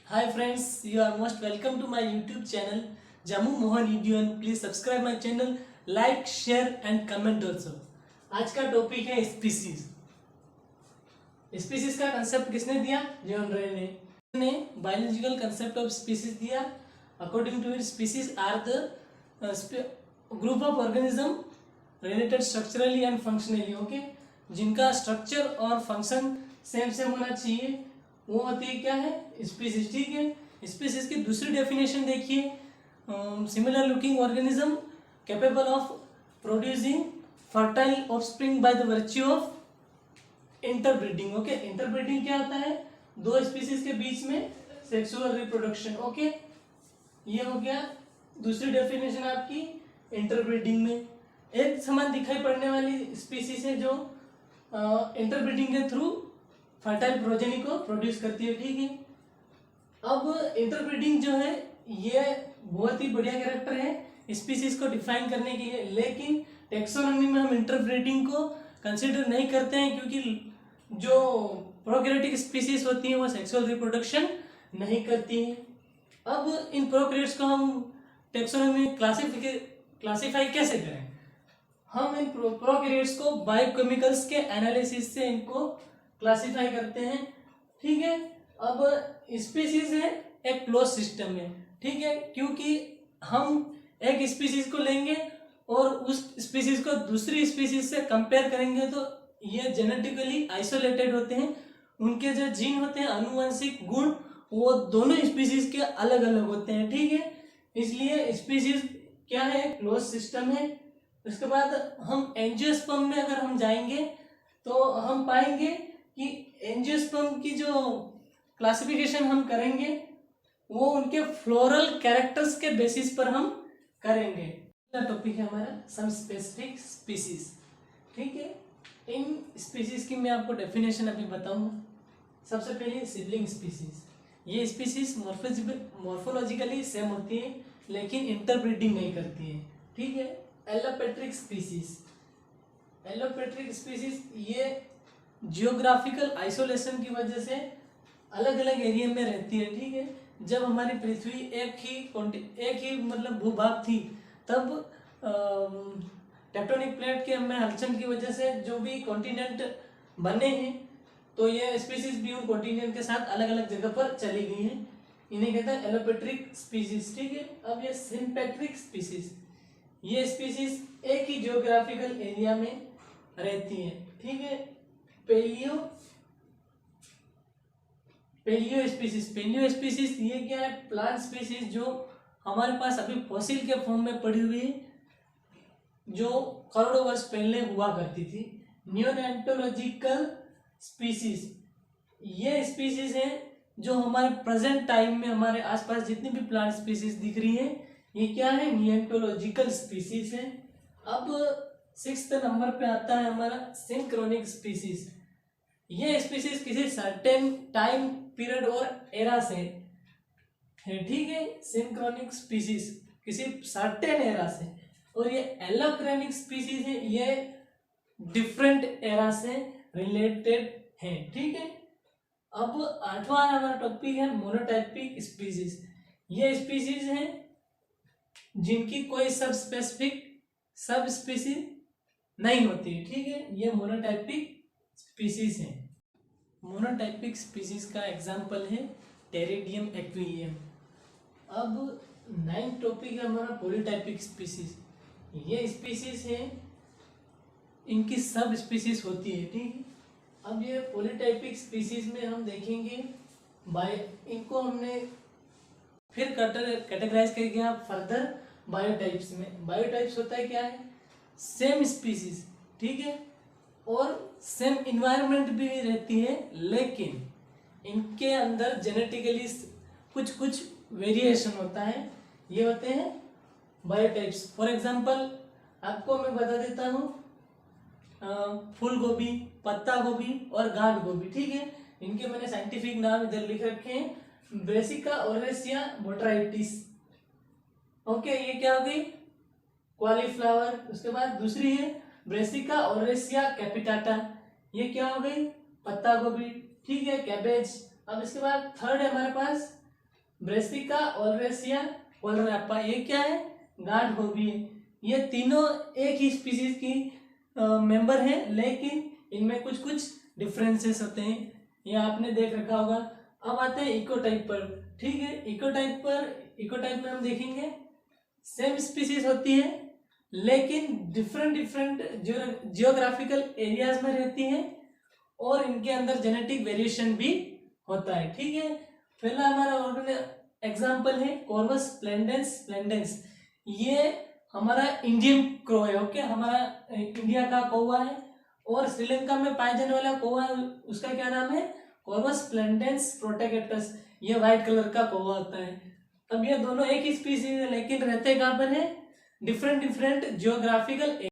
Hi friends, you are most welcome to my YouTube channel Jamu Mohan Udion. Please subscribe my channel, like, share and comment also. आज का topic है species. Species का concept किसने दिया? John Ray ने biological concept of species दिया। According to it species are the group of organism related structurally and functionally. Okay, जिनका structure और फंक्शन सेम सेम होना चाहिए, वो होती है क्या है? स्पीसीज। ठीक है, स्पीसीज की दूसरी डेफिनेशन देखिए, similar looking organism capable of producing fertile offspring by the virtue of interbreeding. Okay, interbreeding क्या होता है? दो स्पीसीज के बीच में सेक्सुअल रिप्रोडक्शन। ओके, ये हो गया दूसरी डेफिनेशन आपकी इंटरब्रीडिंग में। एक समान दिखाई पड़ने वाली स्पीसीज है जो इंटरब्रीडिंग के थ्रू फर्टाइल प्रोजेनी को प्रोड्यूस करती है। ठीक है, अब इंटरब्रीडिंग जो है ये बहुत ही बढ़िया कैरेक्टर है स्पीसीज को डिफाइन करने के लिए, लेकिन टेक्सोनॉमी में हम इंटरब्रीडिंग को कंसीडर नहीं करते हैं क्योंकि जो प्रोकैरियोटिक स्पीसीज होती हैं वो सेक्सुअल रिप्रोडक्शन नहीं करती हैं। अब इन प्रोकैरियोट्स को हम टेक्सोनॉमी में क्लासिफाई कैसे करें? हम इन प्रोकैरियोट्स को बायोकेमिकल्स के एनालिसिस से इनको क्लासिफाई करते हैं। ठीक है, अब स्पीसीज है एक क्लोज सिस्टम में। ठीक है, क्योंकि हम एक स्पीसीज को लेंगे और उस स्पीसीज को दूसरी स्पीसीज से कंपेयर करेंगे तो ये जेनेटिकली आइसोलेटेड होते हैं। उनके जो जीन होते हैं, आनुवंशिक गुण, वो दोनों स्पीसीज के अलग अलग होते हैं। ठीक है, इसलिए स्पीसीज क्या है? क्लोज सिस्टम है। उसके बाद हम एंजियोस्पर्म में अगर हम जाएंगे तो हम पाएंगे कि एंजियोस्पर्म की जो क्लासिफिकेशन हम करेंगे वो उनके फ्लोरल कैरेक्टर्स के बेसिस पर हम करेंगे। अगला टॉपिक है हमारा सम स्पेसिफिक स्पीसीज। ठीक है, इन स्पीसीज की मैं आपको डेफिनेशन अभी बताऊंगा। सबसे पहले सिबलिंग स्पीसीज। ये स्पीसीज मॉर्फोलॉजिकली सेम होती है लेकिन इंटरब्रीडिंग नहीं करती है। ठीक है, एलोपेट्रिक स्पीसीज। एलोपेट्रिक स्पीसीज ये जियोग्राफिकल आइसोलेशन की वजह से अलग अलग एरिया में रहती है। ठीक है, जब हमारी पृथ्वी एक ही मतलब भूभाग थी तब टेक्टोनिक प्लेट के में हलचल की वजह से जो भी कॉन्टिनेंट बने हैं तो ये स्पीसीज भी उन कॉन्टिनेंट के साथ अलग अलग जगह पर चली गई हैं। इन्हें कहते हैं एलोपेट्रिक स्पीसीज। ठीक है, अब ये सिम्पेट्रिक स्पीसीज, ये स्पीसीज एक ही जियोग्राफिकल एरिया में रहती है। ठीक है, पेलियो स्पीसीज ये क्या है? प्लांट स्पीसीज जो हमारे पास अभी फॉसिल के फॉर्म में पड़ी हुई है, जो करोड़ों वर्ष पहले हुआ करती थी। नियोनेटोलॉजिकल स्पीसीज, ये स्पीसीज है जो हमारे प्रेजेंट टाइम में हमारे आसपास जितनी भी प्लांट स्पीसीज दिख रही है ये क्या है? नियोनेटोलॉजिकल स्पीसीज है। अब 6th नंबर पे आता है हमारा सिंक्रोनिक स्पीसीज। ये स्पीसीज किसी सर्टेन टाइम पीरियड और एरा से है। ठीक है, सिंक्रोनिक स्पीसीज किसी सर्टेन एरा से, और ये एलोक्रेनिक स्पीसीज है, ये डिफरेंट एरा से रिलेटेड है। ठीक है, अब 8वां हमारा टॉपिक है मोनोटाइपिक स्पीसीज। ये स्पीसीज हैं जिनकी कोई सब स्पीसीज नहीं होती। ठीक है, ये मोनोटाइपिक स्पीसीज है। मोनोटाइपिक स्पीसीज का एग्जांपल है टेरिडियम एक्विलियम। अब 9th टॉपिक है हमारा पॉलीटाइपिक स्पीसीज। ये स्पीसीज है, इनकी सब स्पीसीज होती है। ठीक है, अब ये पॉलीटाइपिक स्पीसीज में हम देखेंगे इनको हमने फिर कैटेगराइज कर गया फर्दर बायोटाइप्स में। बायोटाइप्स होता है क्या है? सेम स्पीसीज, ठीक है, और सेम इन्वायरमेंट भी रहती है लेकिन इनके अंदर जेनेटिकली कुछ वेरिएशन होता है। ये होते हैं बायोटाइप्स। फॉर एग्जांपल आपको मैं बता देता हूँ, फूल गोभी, पत्ता गोभी और गांठ गोभी। ठीक है, इनके मैंने साइंटिफिक नाम इधर लिख रखे हैं, ब्रेसिका ओरेसिया बोट्राइटिस। ओके, ये क्या हो गई? कॉलीफ्लावर। उसके बाद दूसरी है ब्रेसिका ओरेसिया कैपिटाटा, ये क्या हो गई? पत्ता गोभी। ठीक है, कैबेज। अब इसके बाद थर्ड है हमारे पास ब्रेसिका, ओलरेसिया, ओलरापा, ये क्या है, गार्ड हॉबी है। ये तीनों एक ही स्पीसीज की मेंबर हैं, लेकिन इनमें कुछ कुछ डिफरेंसेस होते हैं, ये आपने देख रखा होगा। अब आते हैं इकोटाइप पर। ठीक है, इकोटाइप में हम देखेंगे सेम स्पीसीज होती है, लेकिन डिफरेंट डिफरेंट जियोग्राफिकल एरियाज में रहती है, और इनके अंदर जेनेटिक वेरिएशन भी होता है। ठीक है, पहला हमारा एग्जाम्पल है कॉर्वस स्प्लेंडेंस। ये हमारा इंडियन क्रो है। ओके, हमारा इंडिया का कौवा है, और श्रीलंका में पाए जाने वाला कौवा है, उसका क्या नाम है, कॉर्वस स्प्लेंडेंस प्रोटेक्टस। ये व्हाइट कलर का कौवा होता है। अब ये दोनों एक ही स्पीसीज है, लेकिन रहते कहाँ पर है, डिफरेंट डिफरेंट जियोग्राफिकल